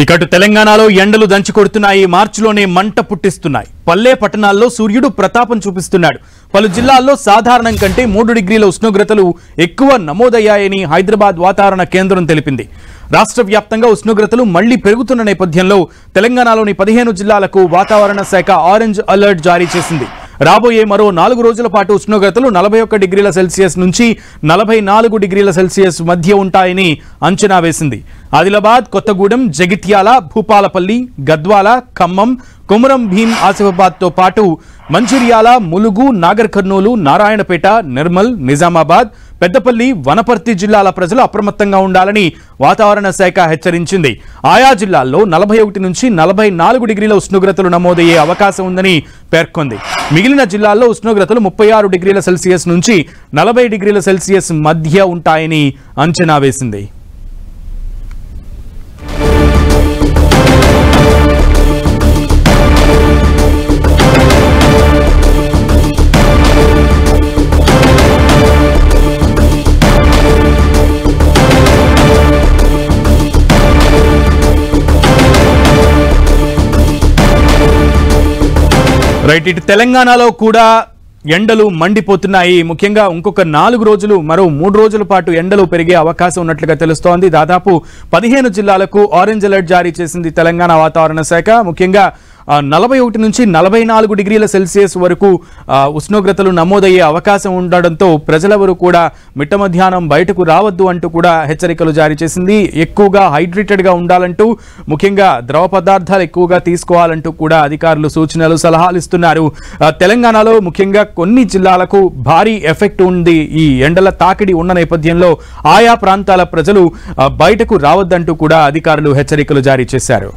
ఇకటు తెలంగాణలో ఎండలు దంచి కొడుతున్నాయి. మార్చిలోనే మంట పుట్టిస్తున్నాయి. పల్లె పట్టణాల్లో సూర్యుడు ప్రతాపం చూపిస్తున్నాడు. పలు జిల్లాల్లో సాధారణం కంటే 3 డిగ్రీల ఉష్ణోగ్రతలు ఎక్కువ నమోదయ్యాయని హైదరాబాద్ వాతావరణ కేంద్రం తెలిపింది. రాష్ట్ర వ్యాప్తంగా ఉష్ణోగ్రతలు మళ్లీ పెరుగుతున్న నేపథ్యంలో తెలంగాణలోని 15 జిల్లాలకు వాతావరణ శాఖ ఆరెంజ్ అలర్ట్ జారీ చేసింది. రాబోయే మరో 4 రోజుల పాటు ఉష్ణోగ్రతలు 41 డిగ్రీల సెల్సియస్ నుంచి 44 డిగ్రీల సెల్సియస్ మధ్య ఉంటాయని అంచనా వేసింది. ఆదిలాబాద్, కొత్తగూడెం, జగిత్యాల, భూపాలపల్లి, గద్వాల, ఖమ్మం, కొమురం భీం, ఆసిఫాబాద్తో పాటు మంచిర్యాల, ములుగు, నాగర్ కర్నూలు, నారాయణపేట, నిర్మల్, నిజామాబాద్, పెద్దపల్లి, వనపర్తి జిల్లాల ప్రజలు అప్రమత్తంగా ఉండాలని వాతావరణ శాఖ హెచ్చరించింది. ఆయా జిల్లాల్లో 41 నుంచి 44 డిగ్రీల ఉష్ణోగ్రతలు నమోదయ్యే అవకాశం ఉందని పేర్కొంది. మిగిలిన జిల్లాల్లో ఉష్ణోగ్రతలు 36 డిగ్రీల సెల్సియస్ నుంచి 40 డిగ్రీల సెల్సియస్ మధ్య ఉంటాయని అంచనా వేసింది. రైట్, ఇటు తెలంగాణలో కూడా ఎండలు మండిపోతున్నాయి. ముఖ్యంగా ఇంకొక 4 రోజులు, మరో 3 రోజుల పాటు ఎండలు పెరిగే అవకాశం ఉన్నట్లుగా తెలుస్తోంది. దాదాపు 15 జిల్లాలకు ఆరెంజ్ అలర్ట్ జారీ చేసింది తెలంగాణ వాతావరణ శాఖ. ముఖ్యంగా 41 నుంచి 44 డిగ్రీల సెల్సియస్ వరకు ఉష్ణోగ్రతలు నమోదయ్యే అవకాశం ఉండడంతో ప్రజలెవరూ కూడా మిట్ట మధ్యాహ్నం బయటకు రావద్దు అంటూ కూడా హెచ్చరికలు జారీ చేసింది. ఎక్కువగా హైడ్రేటెడ్గా ఉండాలంటూ, ముఖ్యంగా ద్రవ పదార్థాలు ఎక్కువగా తీసుకోవాలంటూ కూడా అధికారులు సూచనలు, సలహాలు ఇస్తున్నారు. తెలంగాణలో ముఖ్యంగా కొన్ని జిల్లాలకు భారీ ఎఫెక్ట్ ఉంది. ఈ ఎండల తాకిడి ఉన్న నేపథ్యంలో ఆయా ప్రాంతాల ప్రజలు బయటకు రావద్దంటూ కూడా అధికారులు హెచ్చరికలు జారీ చేశారు.